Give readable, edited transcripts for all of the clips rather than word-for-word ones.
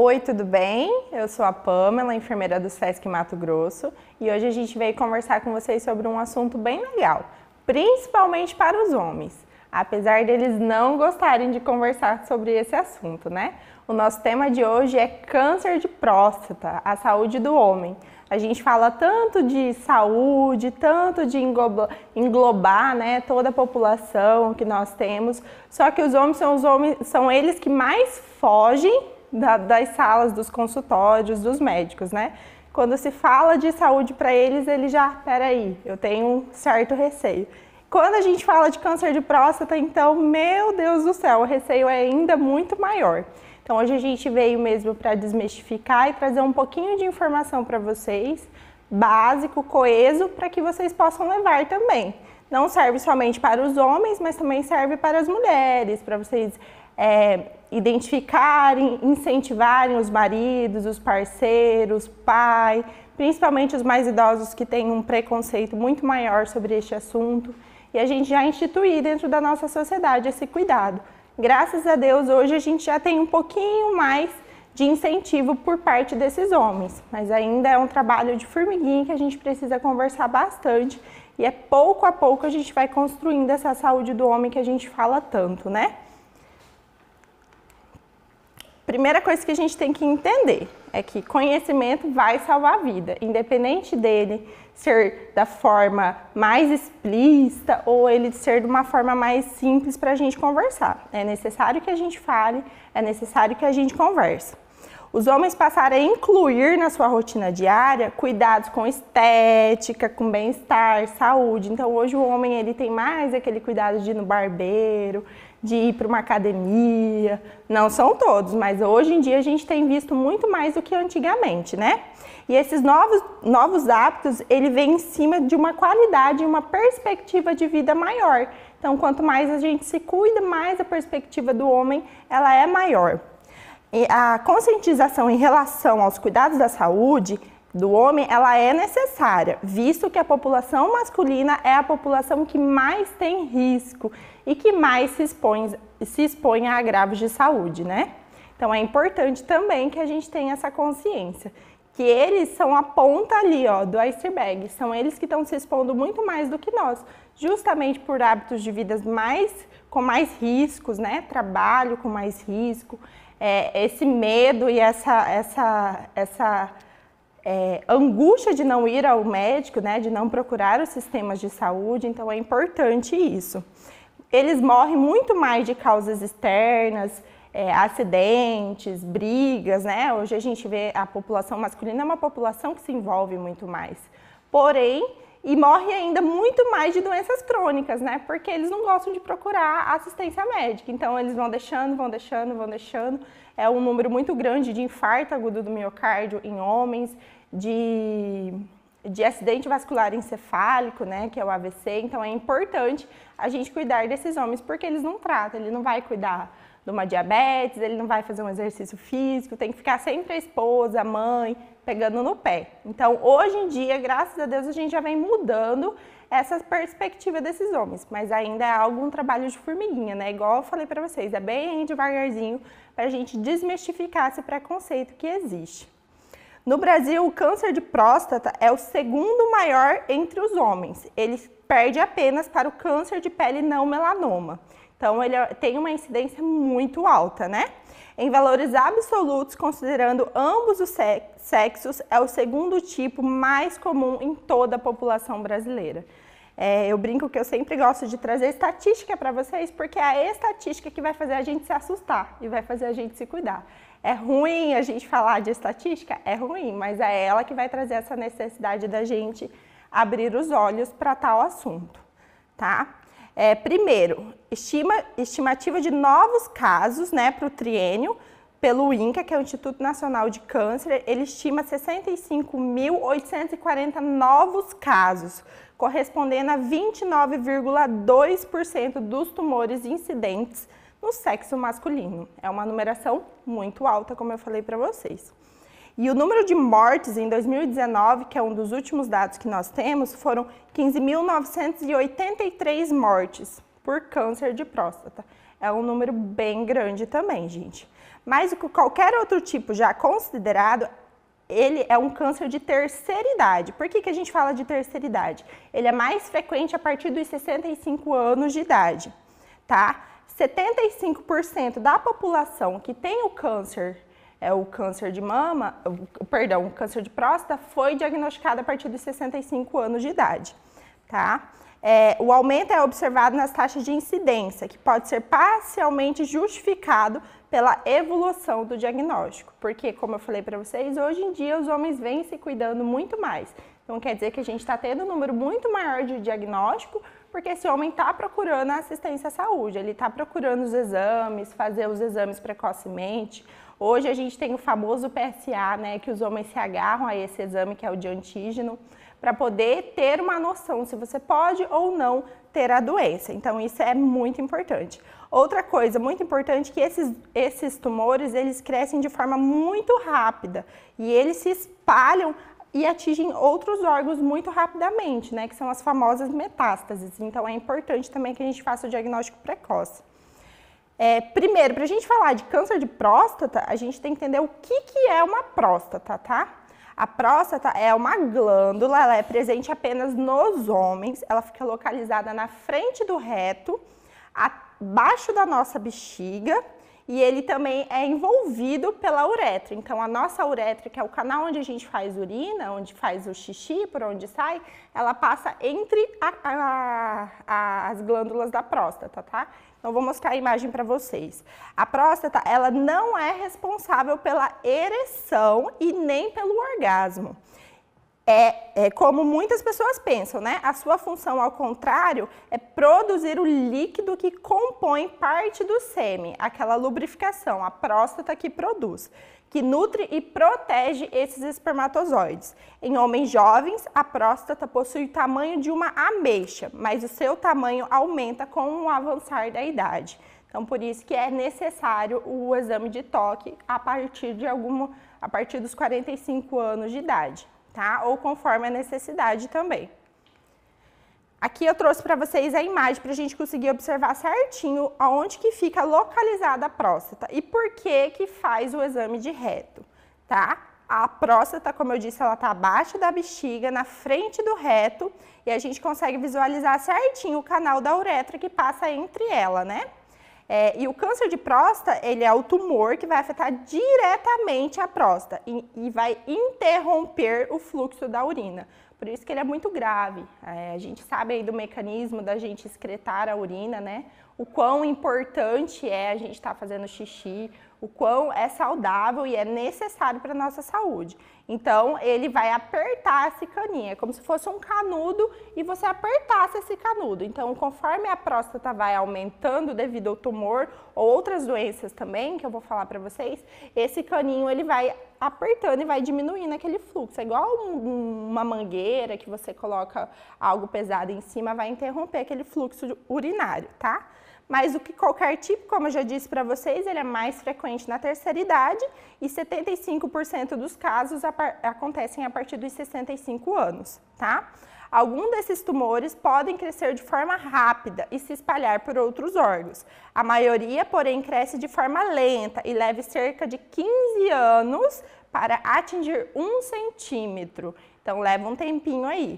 Oi, tudo bem? Eu sou a Pamela, enfermeira do Sesc Mato Grosso, e hoje a gente veio conversar com vocês sobre um assunto bem legal, principalmente para os homens, apesar deles não gostarem de conversar sobre esse assunto, né? O nosso tema de hoje é câncer de próstata, a saúde do homem. A gente fala tanto de saúde, tanto de englobar, né, toda a população que nós temos, só que os homens são eles que mais fogem das salas, dos consultórios, dos médicos, né? Quando se fala de saúde para eles, peraí, eu tenho um certo receio. Quando a gente fala de câncer de próstata, então, meu Deus do céu, o receio é ainda muito maior. Então, hoje a gente veio mesmo para desmistificar e trazer um pouquinho de informação para vocês, básico, coeso, para que vocês possam levar também. Não serve somente para os homens, mas também serve para as mulheres, para vocês identificarem, incentivarem os maridos, os parceiros, pai, principalmente os mais idosos que têm um preconceito muito maior sobre este assunto. E a gente já instituir dentro da nossa sociedade esse cuidado. Graças a Deus, hoje a gente já tem um pouquinho mais de incentivo por parte desses homens, mas ainda é um trabalho de formiguinha que a gente precisa conversar bastante e é pouco a pouco a gente vai construindo essa saúde do homem que a gente fala tanto, né? Primeira coisa que a gente tem que entender é que conhecimento vai salvar a vida, independente dele ser da forma mais explícita ou ele ser de uma forma mais simples para a gente conversar. É necessário que a gente fale, é necessário que a gente converse. Os homens passaram a incluir na sua rotina diária cuidados com estética, com bem-estar, saúde. Então hoje o homem ele tem mais aquele cuidado de ir no barbeiro, de ir para uma academia, não são todos, mas hoje em dia a gente tem visto muito mais do que antigamente, né? E esses novos hábitos, ele vem em cima de uma qualidade e uma perspectiva de vida maior. Então, quanto mais a gente se cuida, mais a perspectiva do homem, ela é maior. E a conscientização em relação aos cuidados da saúde do homem, ela é necessária, visto que a população masculina é a população que mais tem risco e que mais se expõe a agravos de saúde, né? Então é importante também que a gente tenha essa consciência, que eles são a ponta ali, ó, do iceberg, são eles que estão se expondo muito mais do que nós, justamente por hábitos de vida com mais riscos, né? Trabalho com mais risco, esse medo e essa angústia de não ir ao médico, né, de não procurar os sistemas de saúde, então é importante isso. Eles morrem muito mais de causas externas, acidentes, brigas, né? Hoje a gente vê a população masculina é uma população que se envolve muito mais. Porém, e morre ainda muito mais de doenças crônicas, né? Porque eles não gostam de procurar assistência médica. Então, eles vão deixando. É um número muito grande de infarto agudo do miocárdio em homens, de acidente vascular encefálico, né? Que é o AVC. Então, é importante a gente cuidar desses homens, porque eles não tratam, ele não vai cuidar de uma diabetes, ele não vai fazer um exercício físico, tem que ficar sempre a esposa, a mãe, pegando no pé. Então, hoje em dia, graças a Deus, a gente já vem mudando essa perspectiva desses homens, mas ainda é um trabalho de formiguinha, né? Igual eu falei para vocês, é bem devagarzinho para a gente desmistificar esse preconceito que existe. No Brasil, o câncer de próstata é o segundo maior entre os homens. Ele perde apenas para o câncer de pele não melanoma. Então, ele tem uma incidência muito alta, né? Em valores absolutos, considerando ambos os sexos, é o segundo tipo mais comum em toda a população brasileira. Eu brinco que eu sempre gosto de trazer estatística para vocês, porque é a estatística que vai fazer a gente se assustar e vai fazer a gente se cuidar. É ruim a gente falar de estatística? É ruim, mas é ela que vai trazer essa necessidade da gente abrir os olhos para tal assunto, tá? Primeiro, estimativa de novos casos, né, para o triênio, pelo INCA, que é o Instituto Nacional de Câncer, ele estima 65.840 novos casos, correspondendo a 29,2% dos tumores incidentes no sexo masculino. É uma numeração muito alta, como eu falei para vocês. E o número de mortes em 2019, que é um dos últimos dados que nós temos, foram 15.983 mortes por câncer de próstata. É um número bem grande também, gente. Mas qualquer outro tipo já considerado, ele é um câncer de terceira idade. Por que a gente fala de terceira idade? Ele é mais frequente a partir dos 65 anos de idade, tá? 75% da população que tem o câncer de mama, o câncer de próstata, foi diagnosticado a partir dos 65 anos de idade, tá? O aumento é observado nas taxas de incidência, que pode ser parcialmente justificado pela evolução do diagnóstico, porque, como eu falei para vocês, hoje em dia os homens vêm se cuidando muito mais. Então, quer dizer que a gente está tendo um número muito maior de diagnóstico, porque esse homem está procurando a assistência à saúde, ele está procurando os exames, fazer os exames precocemente. Hoje a gente tem o famoso PSA, né, que os homens se agarram a esse exame, que é o de antígeno, para poder ter uma noção se você pode ou não ter a doença. Então, isso é muito importante. Outra coisa muito importante é que esses tumores, eles crescem de forma muito rápida e eles se espalham e atingem outros órgãos muito rapidamente, né, que são as famosas metástases. Então, é importante também que a gente faça o diagnóstico precoce. Primeiro, para a gente falar de câncer de próstata, a gente tem que entender o que é uma próstata, tá? A próstata é uma glândula, ela é presente apenas nos homens, ela fica localizada na frente do reto, abaixo da nossa bexiga, e ele também é envolvido pela uretra. Então, a nossa uretra, que é o canal onde a gente faz urina, onde faz o xixi, por onde sai, ela passa entre as glândulas da próstata, tá? Então, vou mostrar a imagem para vocês. A próstata, ela não é responsável pela ereção e nem pelo orgasmo. É como muitas pessoas pensam, né? A sua função, ao contrário, é produzir o líquido que compõe parte do sêmen, aquela lubrificação, a próstata que produz, que nutre e protege esses espermatozoides. Em homens jovens, a próstata possui o tamanho de uma ameixa, mas o seu tamanho aumenta com o avançar da idade. Então, por isso que é necessário o exame de toque a partir dos 45 anos de idade. Tá? Ou conforme a necessidade também. Aqui eu trouxe para vocês a imagem para a gente conseguir observar certinho aonde que fica localizada a próstata e por que faz o exame de reto, tá? A próstata, como eu disse, ela está abaixo da bexiga, na frente do reto, e a gente consegue visualizar certinho o canal da uretra que passa entre ela, né? E o câncer de próstata, ele é o tumor que vai afetar diretamente a próstata e vai interromper o fluxo da urina. Por isso que ele é muito grave. A gente sabe aí do mecanismo da gente excretar a urina, né? O quão importante é a gente estar fazendo xixi, o quão é saudável e é necessário para a nossa saúde. Então, ele vai apertar esse caninho, é como se fosse um canudo e você apertasse esse canudo. Então, conforme a próstata vai aumentando devido ao tumor ou outras doenças também, que eu vou falar para vocês, esse caninho ele vai apertando e vai diminuindo aquele fluxo. É igual uma mangueira que você coloca algo pesado em cima, vai interromper aquele fluxo urinário, tá? Mas o que qualquer tipo, como eu já disse para vocês, ele é mais frequente na terceira idade e 75% dos casos acontecem a partir dos 65 anos, tá? Alguns desses tumores podem crescer de forma rápida e se espalhar por outros órgãos. A maioria, porém, cresce de forma lenta e leva cerca de 15 anos para atingir 1 centímetro. Então, leva um tempinho aí,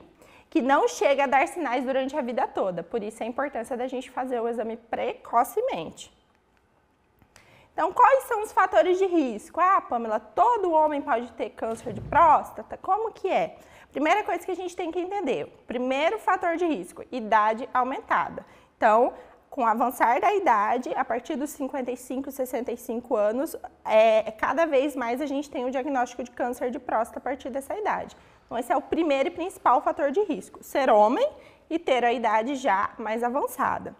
que não chega a dar sinais durante a vida toda. Por isso a importância da gente fazer o exame precocemente. Então, quais são os fatores de risco? Ah, Pamela, todo homem pode ter câncer de próstata? Como que é? Primeira coisa que a gente tem que entender, o primeiro fator de risco, idade aumentada. Então, com o avançar da idade, a partir dos 55, 65 anos, cada vez mais a gente tem o diagnóstico de câncer de próstata a partir dessa idade. Então, esse é o primeiro e principal fator de risco, ser homem e ter a idade já mais avançada.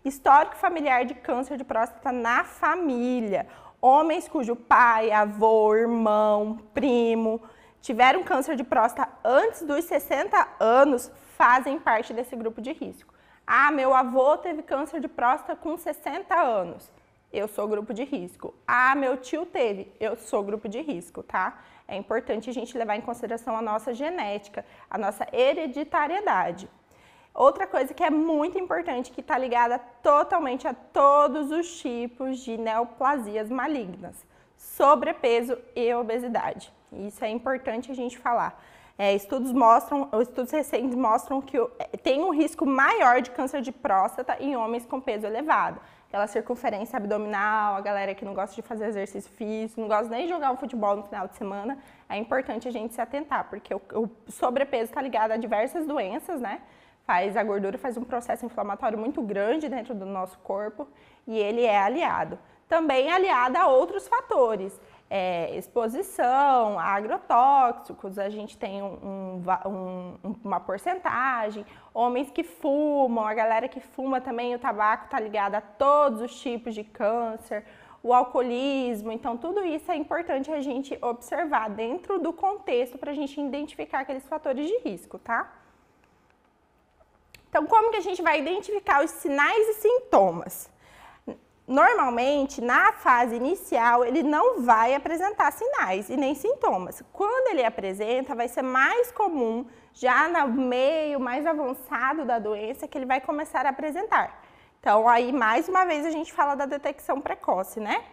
Histórico familiar de câncer de próstata na família. Homens cujo pai, avô, irmão, primo tiveram câncer de próstata antes dos 60 anos fazem parte desse grupo de risco. Ah, meu avô teve câncer de próstata com 60 anos. Eu sou grupo de risco. Ah, meu tio teve. Eu sou grupo de risco, tá? É importante a gente levar em consideração a nossa genética, a nossa hereditariedade. Outra coisa que é muito importante, que está ligada totalmente a todos os tipos de neoplasias malignas. sobrepeso e obesidade. Isso é importante a gente falar. Estudos recentes mostram que tem um risco maior de câncer de próstata em homens com peso elevado. Aquela circunferência abdominal, a galera que não gosta de fazer exercício físico, não gosta nem de jogar um futebol no final de semana, é importante a gente se atentar, porque o sobrepeso está ligado a diversas doenças, né? A gordura faz um processo inflamatório muito grande dentro do nosso corpo e ele é aliado. Também aliado a outros fatores, exposição a agrotóxicos, a gente tem uma porcentagem, homens que fumam, a galera que fuma também, o tabaco está ligado a todos os tipos de câncer, o alcoolismo, então tudo isso é importante a gente observar dentro do contexto para a gente identificar aqueles fatores de risco, tá? Então, como que a gente vai identificar os sinais e sintomas? Normalmente, na fase inicial, ele não vai apresentar sinais e nem sintomas. Quando ele apresenta, vai ser mais comum, já no meio mais avançado da doença, que ele vai começar a apresentar. Então, aí, mais uma vez, a gente fala da detecção precoce, né?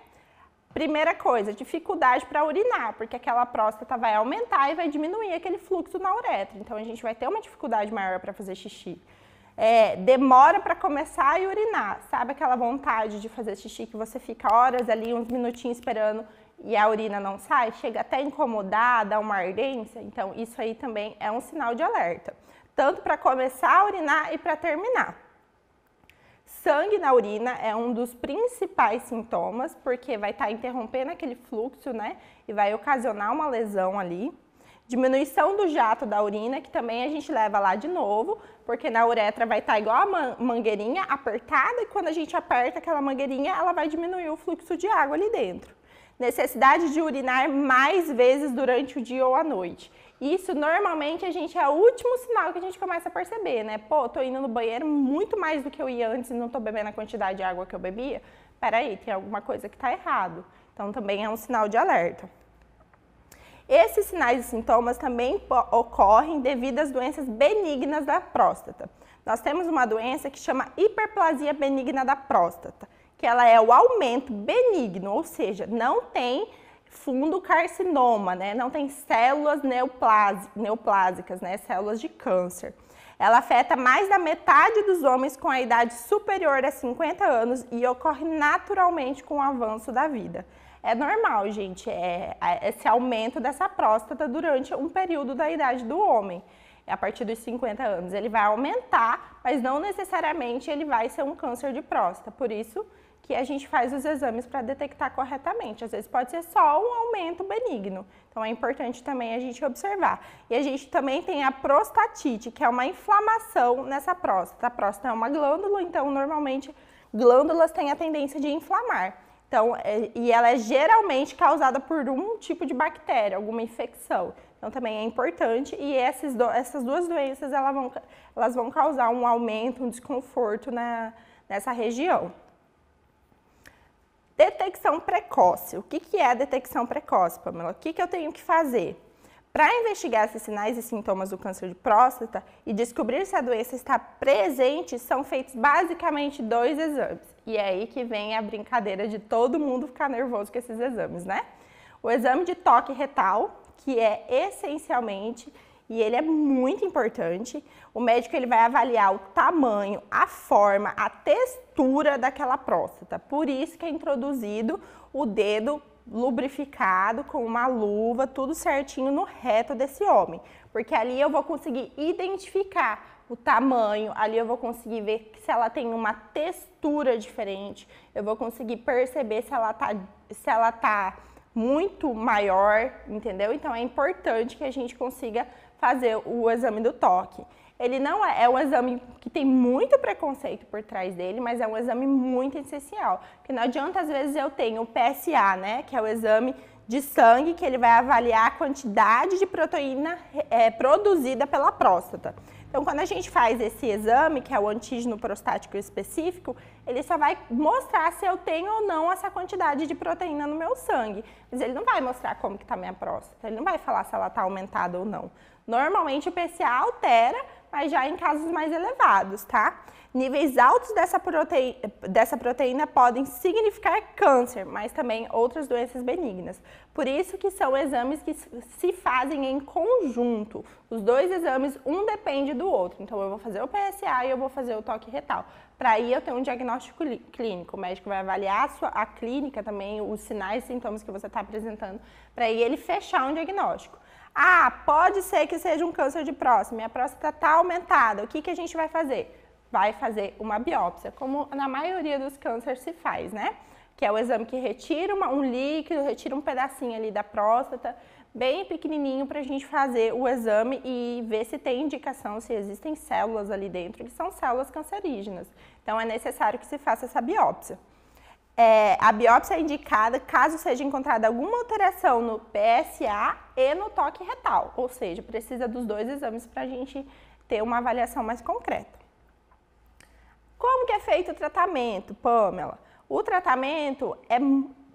Primeira coisa, dificuldade para urinar, porque aquela próstata vai aumentar e vai diminuir aquele fluxo na uretra. Então, a gente vai ter uma dificuldade maior para fazer xixi. Demora para começar a urinar, sabe aquela vontade de fazer xixi que você fica horas ali, uns minutinhos esperando e a urina não sai? Chega até a incomodar, dá uma ardência? Então, isso aí também é um sinal de alerta, tanto para começar a urinar e para terminar. Sangue na urina é um dos principais sintomas, porque vai estar interrompendo aquele fluxo, né? E vai ocasionar uma lesão ali. Diminuição do jato da urina, que também a gente leva lá de novo, porque na uretra vai estar igual a mangueirinha apertada e quando a gente aperta aquela mangueirinha, ela vai diminuir o fluxo de água ali dentro. Necessidade de urinar mais vezes durante o dia ou a noite. Isso normalmente é o último sinal que a gente começa a perceber, né? Pô, tô indo no banheiro muito mais do que eu ia antes e não tô bebendo a quantidade de água que eu bebia. Peraí, tem alguma coisa que tá errado. Então também é um sinal de alerta. Esses sinais e sintomas também ocorrem devido às doenças benignas da próstata. Nós temos uma doença que chama hiperplasia benigna da próstata, que ela é o aumento benigno, ou seja, não tem fundo carcinoma, né? Não tem células neoplásicas, né? Células de câncer. Ela afeta mais da metade dos homens com a idade superior a 50 anos e ocorre naturalmente com o avanço da vida. É normal, gente, esse aumento dessa próstata durante um período da idade do homem. A partir dos 50 anos ele vai aumentar, mas não necessariamente ele vai ser um câncer de próstata. Por isso que a gente faz os exames para detectar corretamente. Às vezes pode ser só um aumento benigno. Então é importante também a gente observar. E a gente também tem a prostatite, que é uma inflamação nessa próstata. A próstata é uma glândula, então normalmente glândulas têm a tendência de inflamar. Então, e ela é geralmente causada por um tipo de bactéria, alguma infecção. Então, também é importante e essas duas doenças elas vão causar um aumento, um desconforto nessa região. Detecção precoce. O que é a detecção precoce, Pamela? O que eu tenho que fazer? Para investigar esses sinais e sintomas do câncer de próstata e descobrir se a doença está presente, são feitos basicamente 2 exames. E é aí que vem a brincadeira de todo mundo ficar nervoso com esses exames, né? O exame de toque retal, que é essencialmente, e ele é muito importante, o médico ele vai avaliar o tamanho, a forma, a textura daquela próstata. Por isso que é introduzido o dedo lubrificado com uma luva, tudo certinho no reto desse homem, porque ali eu vou conseguir identificar o tamanho, ali eu vou conseguir ver se ela tem uma textura diferente, eu vou conseguir perceber se ela tá muito maior, entendeu? Então é importante que a gente consiga fazer o exame do toque. Ele não é um exame que tem muito preconceito por trás dele, mas é um exame muito essencial. Porque não adianta, às vezes, eu tenho o PSA, né? Que é o exame de sangue, que ele vai avaliar a quantidade de proteína produzida pela próstata. Então, quando a gente faz esse exame, que é o antígeno prostático específico, ele só vai mostrar se eu tenho ou não essa quantidade de proteína no meu sangue. Mas ele não vai mostrar como que está a minha próstata, ele não vai falar se ela está aumentada ou não. Normalmente o PSA altera, mas já em casos mais elevados, tá? Níveis altos dessa proteína podem significar câncer, mas também outras doenças benignas. Por isso que são exames que se fazem em conjunto. Os dois exames, um depende do outro. Então, eu vou fazer o PSA e eu vou fazer o toque retal. Para aí eu ter um diagnóstico clínico. O médico vai avaliar a clínica também, os sinais e sintomas que você está apresentando, para aí ele fechar um diagnóstico. Ah, pode ser que seja um câncer de próstata, minha próstata está aumentada, o que a gente vai fazer? Vai fazer uma biópsia, como na maioria dos cânceres se faz, né? Que é o exame que retira um líquido, retira um pedacinho ali da próstata, bem pequenininho, para a gente fazer o exame e ver se tem indicação, se existem células ali dentro, que são células cancerígenas. Então, é necessário que se faça essa biópsia. A biópsia é indicada caso seja encontrada alguma alteração no PSA e no toque retal, ou seja, precisa dos dois exames para a gente ter uma avaliação mais concreta. Como que é feito o tratamento, Pamela? O tratamento é a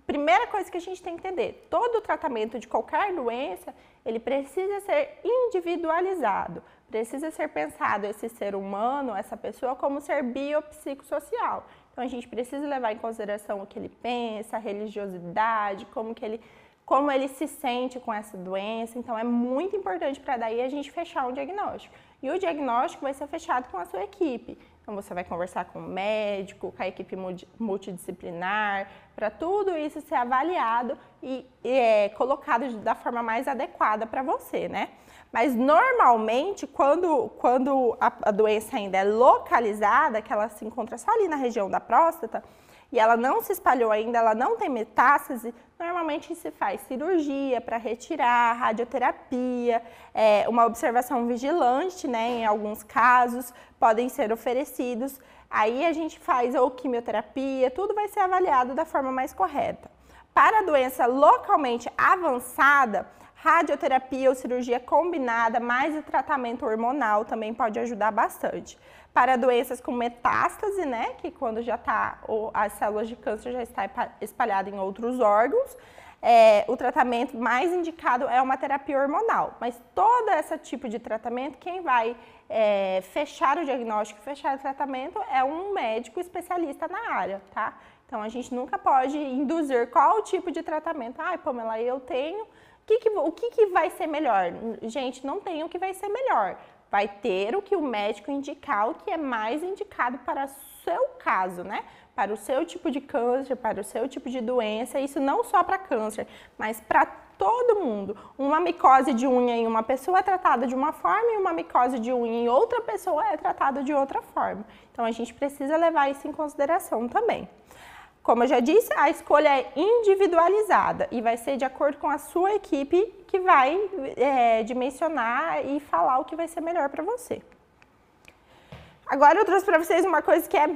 primeira coisa que a gente tem que entender. Todo tratamento de qualquer doença, ele precisa ser individualizado. Precisa ser pensado esse ser humano, essa pessoa, como ser biopsicossocial. Então, a gente precisa levar em consideração o que ele pensa, a religiosidade, como ele se sente com essa doença. Então, é muito importante para daí a gente fechar um diagnóstico. E o diagnóstico vai ser fechado com a sua equipe. Então, você vai conversar com o médico, com a equipe multidisciplinar, para tudo isso ser avaliado e colocado da forma mais adequada para você, né? Mas, normalmente, quando a doença ainda é localizada, que ela se encontra só ali na região da próstata, e ela não se espalhou ainda, ela não tem metástase, normalmente se faz cirurgia para retirar, radioterapia, uma observação vigilante, né, em alguns casos, podem ser oferecidos. Aí a gente faz ou quimioterapia, tudo vai ser avaliado da forma mais correta. Para a doença localmente avançada, radioterapia ou cirurgia combinada, mais o tratamento hormonal também pode ajudar bastante. Para doenças com metástase, né, que quando já está, as células de câncer já está espalhada em outros órgãos, o tratamento mais indicado é uma terapia hormonal. Mas todo esse tipo de tratamento, quem vai fechar o diagnóstico, fechar o tratamento é um médico especialista na área, tá? Então, a gente nunca pode induzir qual o tipo de tratamento. Ai, Pamela, eu tenho... O que vai ser melhor? Gente, não tem o que vai ser melhor. Vai ter o que o médico indicar, o que é mais indicado para o seu caso, né? Para o seu tipo de câncer, para o seu tipo de doença. Isso não só para câncer, mas para todo mundo. Uma micose de unha em uma pessoa é tratada de uma forma e uma micose de unha em outra pessoa é tratada de outra forma. Então, a gente precisa levar isso em consideração também. Como eu já disse, a escolha é individualizada e vai ser de acordo com a sua equipe que vai dimensionar e falar o que vai ser melhor para você. Agora eu trouxe para vocês uma coisa que é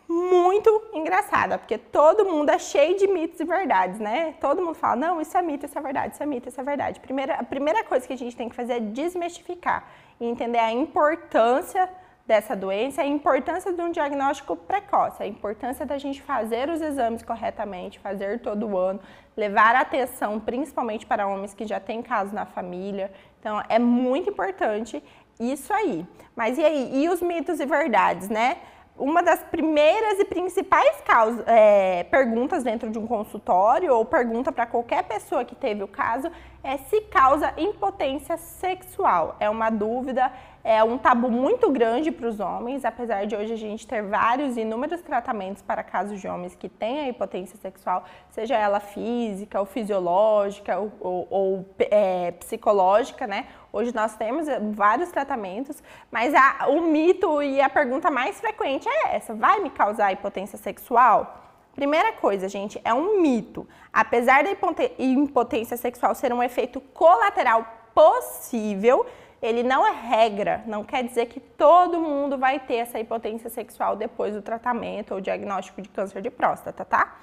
muito engraçada, porque todo mundo é cheio de mitos e verdades, né? Todo mundo fala, não, isso é mito, isso é verdade, isso é mito, isso é verdade. A primeira coisa que a gente tem que fazer é desmistificar e entender a importância dessa doença, a importância de um diagnóstico precoce, a importância da gente fazer os exames corretamente, fazer todo ano, levar atenção principalmente para homens que já têm casos na família. Então, é muito importante isso aí. Mas e aí? E os mitos e verdades, né? Uma das primeiras e principais perguntas dentro de um consultório ou pergunta para qualquer pessoa que teve o caso é se causa impotência sexual. É uma dúvida, é um tabu muito grande para os homens, apesar de hoje a gente ter vários e inúmeros tratamentos para casos de homens que têm a impotência sexual, seja ela física ou fisiológica ou psicológica, né? Hoje nós temos vários tratamentos, mas o mito e a pergunta mais frequente é essa: vai me causar impotência sexual? Primeira coisa, gente, é um mito. Apesar da impotência sexual ser um efeito colateral possível, ele não é regra, não quer dizer que todo mundo vai ter essa impotência sexual depois do tratamento ou diagnóstico de câncer de próstata, tá?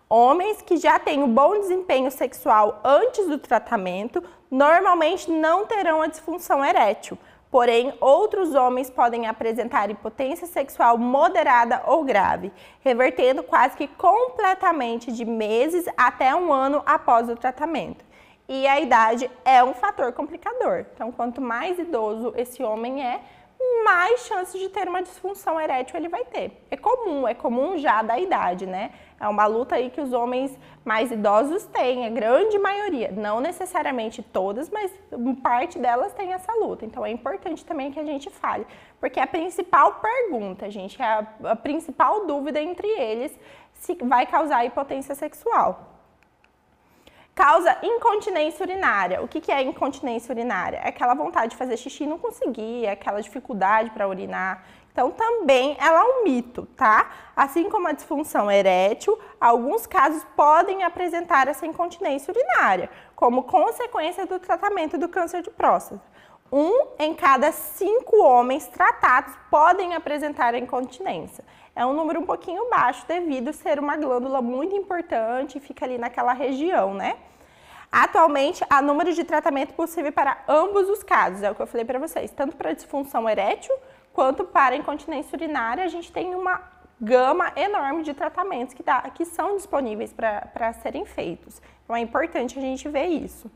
Homens que já têm um bom desempenho sexual antes do tratamento, normalmente não terão a disfunção erétil. Porém, outros homens podem apresentar impotência sexual moderada ou grave, revertendo quase que completamente de meses até um ano após o tratamento. E a idade é um fator complicador. Então, quanto mais idoso esse homem é, mais chances de ter uma disfunção erétil ele vai ter. É comum já da idade, né? É uma luta aí que os homens mais idosos têm, a grande maioria. Não necessariamente todas, mas parte delas tem essa luta. Então é importante também que a gente fale, porque a principal pergunta, gente, a principal dúvida entre eles, se vai causar hipotensão sexual. Causa incontinência urinária. O que é incontinência urinária? É aquela vontade de fazer xixi e não conseguir, aquela dificuldade para urinar. Então, também ela é um mito, tá? Assim como a disfunção erétil, alguns casos podem apresentar essa incontinência urinária, como consequência do tratamento do câncer de próstata. 1 em cada 5 homens tratados podem apresentar a incontinência. É um número um pouquinho baixo devido a ser uma glândula muito importante e fica ali naquela região, né? Atualmente, há número de tratamento possível para ambos os casos, é o que eu falei para vocês, tanto para disfunção erétil quanto para incontinência urinária. A gente tem uma gama enorme de tratamentos que são disponíveis para serem feitos. Então é importante a gente ver isso.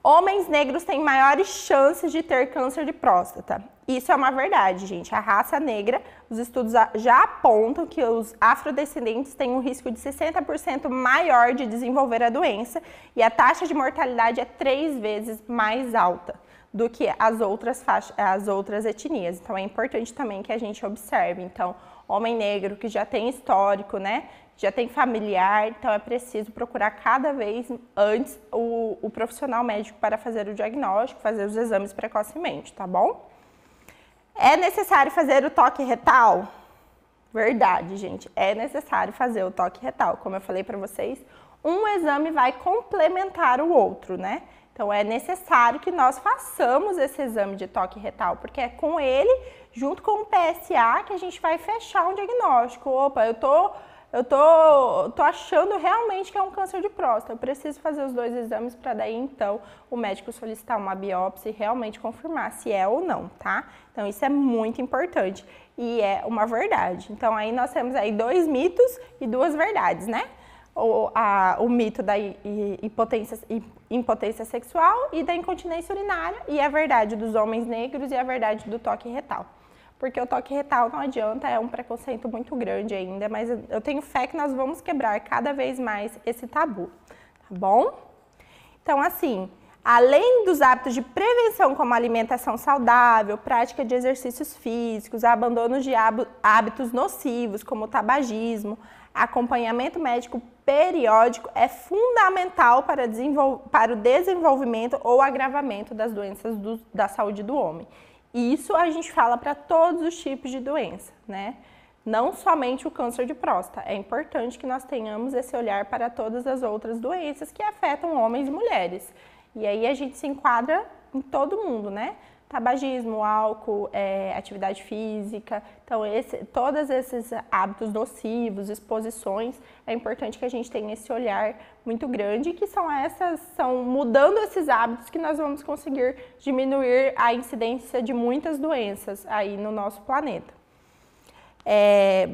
Homens negros têm maiores chances de ter câncer de próstata. Isso é uma verdade, gente. A raça negra, os estudos já apontam que os afrodescendentes têm um risco de 60% maior de desenvolver a doença e a taxa de mortalidade é 3 vezes mais alta do que as outras etnias. Então é importante também que a gente observe. Então, homem negro que já tem histórico, né? Já tem familiar, então é preciso procurar cada vez antes o profissional médico para fazer o diagnóstico, fazer os exames precocemente, tá bom? É necessário fazer o toque retal? Verdade, gente, é necessário fazer o toque retal. Como eu falei para vocês, um exame vai complementar o outro, né? Então é necessário que nós façamos esse exame de toque retal, porque é com ele, junto com o PSA, que a gente vai fechar um diagnóstico. Opa, eu tô achando realmente que é um câncer de próstata. Eu preciso fazer os 2 exames para daí, então, o médico solicitar uma biópsia e realmente confirmar se é ou não, tá? Então, isso é muito importante e é uma verdade. Então, aí nós temos aí 2 mitos e 2 verdades, né? O mito da impotência sexual e da incontinência urinária e a verdade dos homens negros e a verdade do toque retal. Porque o toque retal não adianta, é um preconceito muito grande ainda, mas eu tenho fé que nós vamos quebrar cada vez mais esse tabu, tá bom? Então, assim, além dos hábitos de prevenção como alimentação saudável, prática de exercícios físicos, abandono de hábitos nocivos como o tabagismo, acompanhamento médico periódico é fundamental para o desenvolvimento ou agravamento das doenças da saúde do homem. E isso a gente fala para todos os tipos de doença, né? Não somente o câncer de próstata. É importante que nós tenhamos esse olhar para todas as outras doenças que afetam homens e mulheres. E aí a gente se enquadra em todo mundo, né? Tabagismo, álcool, atividade física. Então, todos esses hábitos nocivos, exposições, é importante que a gente tenha esse olhar muito grande, que são mudando esses hábitos que nós vamos conseguir diminuir a incidência de muitas doenças aí no nosso planeta.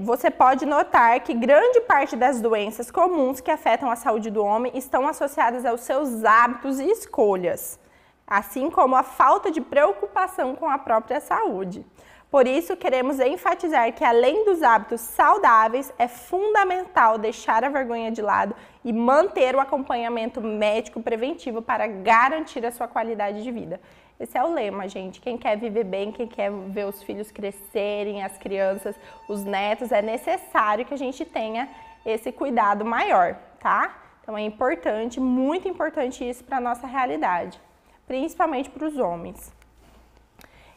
Você pode notar que grande parte das doenças comuns que afetam a saúde do homem estão associadas aos seus hábitos e escolhas, assim como a falta de preocupação com a própria saúde. Por isso, queremos enfatizar que, além dos hábitos saudáveis, é fundamental deixar a vergonha de lado e manter o acompanhamento médico preventivo para garantir a sua qualidade de vida. Esse é o lema, gente. Quem quer viver bem, quem quer ver os filhos crescerem, as crianças, os netos, é necessário que a gente tenha esse cuidado maior, tá? Então é importante, muito importante isso para a nossa realidade, principalmente para os homens.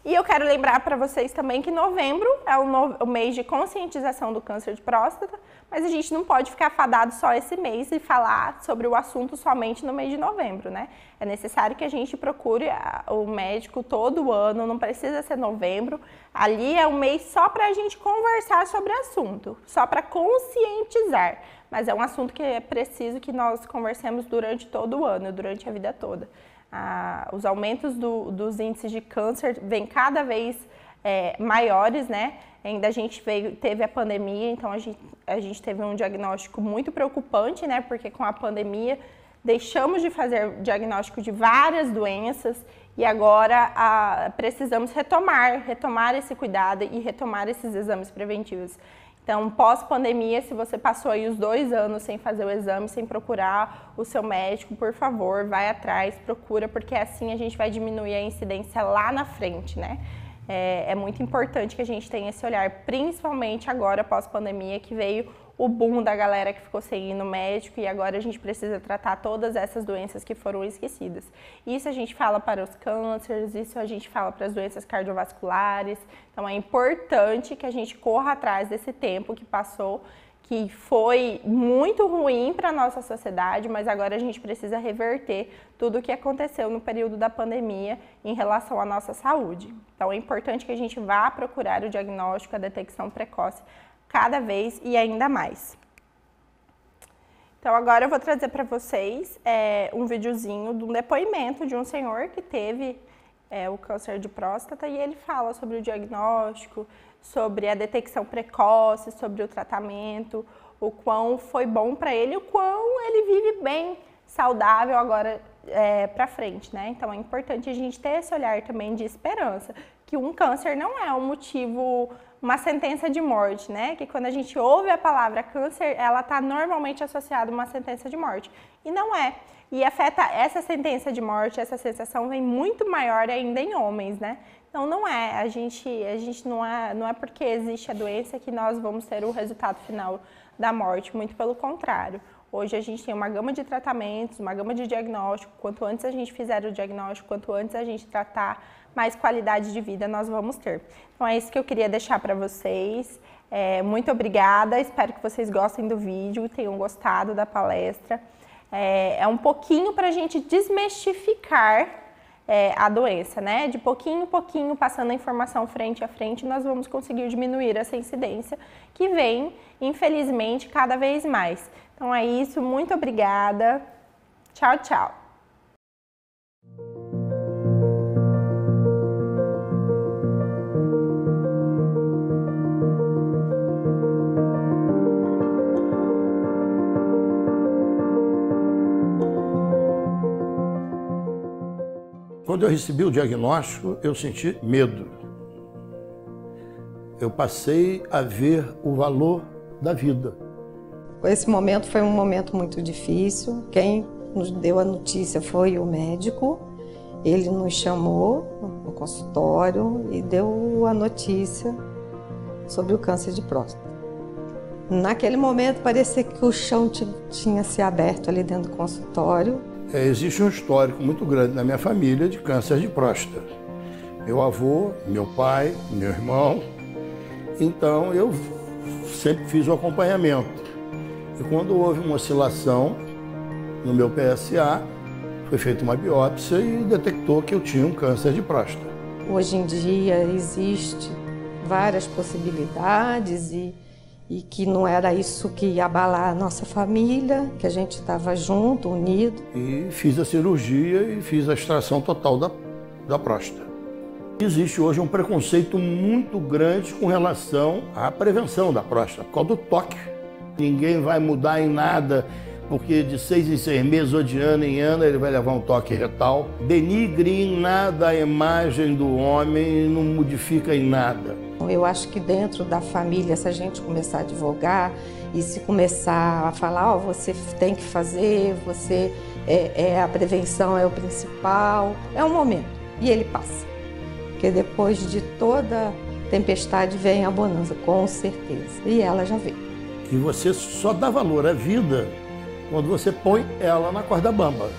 E eu quero lembrar para vocês também que novembro é o mês de conscientização do câncer de próstata, mas a gente não pode ficar fadado só esse mês e falar sobre o assunto somente no mês de novembro, né? É necessário que a gente procure o médico todo ano, não precisa ser novembro. Ali é um mês só para a gente conversar sobre o assunto, só para conscientizar. Mas é um assunto que é preciso que nós conversemos durante todo o ano, durante a vida toda. Os aumentos dos índices de câncer vêm cada vez maiores, né? Ainda a gente teve a pandemia, então a gente teve um diagnóstico muito preocupante, né? Porque com a pandemia deixamos de fazer diagnóstico de várias doenças e agora precisamos retomar esse cuidado e retomar esses exames preventivos. Então, pós-pandemia, se você passou aí os 2 anos sem fazer o exame, sem procurar o seu médico, por favor, vai atrás, procura, porque assim a gente vai diminuir a incidência lá na frente, né? É muito importante que a gente tenha esse olhar, principalmente agora, pós-pandemia, que veio o boom da galera que ficou sem ir no médico e agora a gente precisa tratar todas essas doenças que foram esquecidas. Isso a gente fala para os cânceres, isso a gente fala para as doenças cardiovasculares. Então é importante que a gente corra atrás desse tempo que passou, que foi muito ruim para a nossa sociedade, mas agora a gente precisa reverter tudo o que aconteceu no período da pandemia em relação à nossa saúde. Então é importante que a gente vá procurar o diagnóstico, a detecção precoce, cada vez e ainda mais. Então agora eu vou trazer para vocês um videozinho de um depoimento de um senhor que teve o câncer de próstata e ele fala sobre o diagnóstico, sobre a detecção precoce, sobre o tratamento, o quão foi bom para ele, o quão ele vive bem, saudável agora para frente, né? Então é importante a gente ter esse olhar também de esperança, que um câncer não é um motivo, uma sentença de morte, né? Que quando a gente ouve a palavra câncer, ela está normalmente associada a uma sentença de morte. E não é. E afeta essa sentença de morte, essa sensação vem muito maior ainda em homens, né? Então não é. A gente não é porque existe a doença que nós vamos ter o resultado final da morte, muito pelo contrário. Hoje a gente tem uma gama de tratamentos, uma gama de diagnóstico. Quanto antes a gente fizer o diagnóstico, quanto antes a gente tratar, mais qualidade de vida nós vamos ter. Então é isso que eu queria deixar para vocês. Muito obrigada, espero que vocês gostem do vídeo, tenham gostado da palestra. É um pouquinho para a gente desmistificar a doença, né? De pouquinho em pouquinho, passando a informação frente a frente, nós vamos conseguir diminuir essa incidência que vem, infelizmente, cada vez mais. Então é isso, muito obrigada. Tchau, tchau. Quando eu recebi o diagnóstico, eu senti medo. Eu passei a ver o valor da vida. Esse momento foi um momento muito difícil. Quem nos deu a notícia foi o médico. Ele nos chamou no consultório e deu a notícia sobre o câncer de próstata. Naquele momento parecia que o chão tinha se aberto ali dentro do consultório. Existe um histórico muito grande na minha família de câncer de próstata. Meu avô, meu pai, meu irmão. Então eu sempre fiz o acompanhamento. E quando houve uma oscilação no meu PSA, foi feita uma biópsia e detectou que eu tinha um câncer de próstata. Hoje em dia existe várias possibilidades e que não era isso que ia abalar a nossa família, que a gente estava junto, unido. E fiz a cirurgia e fiz a extração total da próstata. Existe hoje um preconceito muito grande com relação à prevenção da próstata, por causa do toque. Ninguém vai mudar em nada, porque de 6 em 6 meses ou de ano em ano ele vai levar um toque retal. Denigre em nada a imagem do homem, não modifica em nada. Eu acho que dentro da família, se a gente começar a advogar e se começar a falar, você tem que fazer, a prevenção é o principal, é um momento e ele passa. Porque depois de toda tempestade vem a bonança, com certeza, e ela já veio. Que você só dá valor à vida quando você põe ela na corda bamba.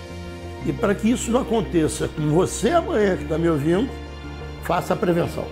E para que isso não aconteça com você amanhã que está me ouvindo, faça a prevenção.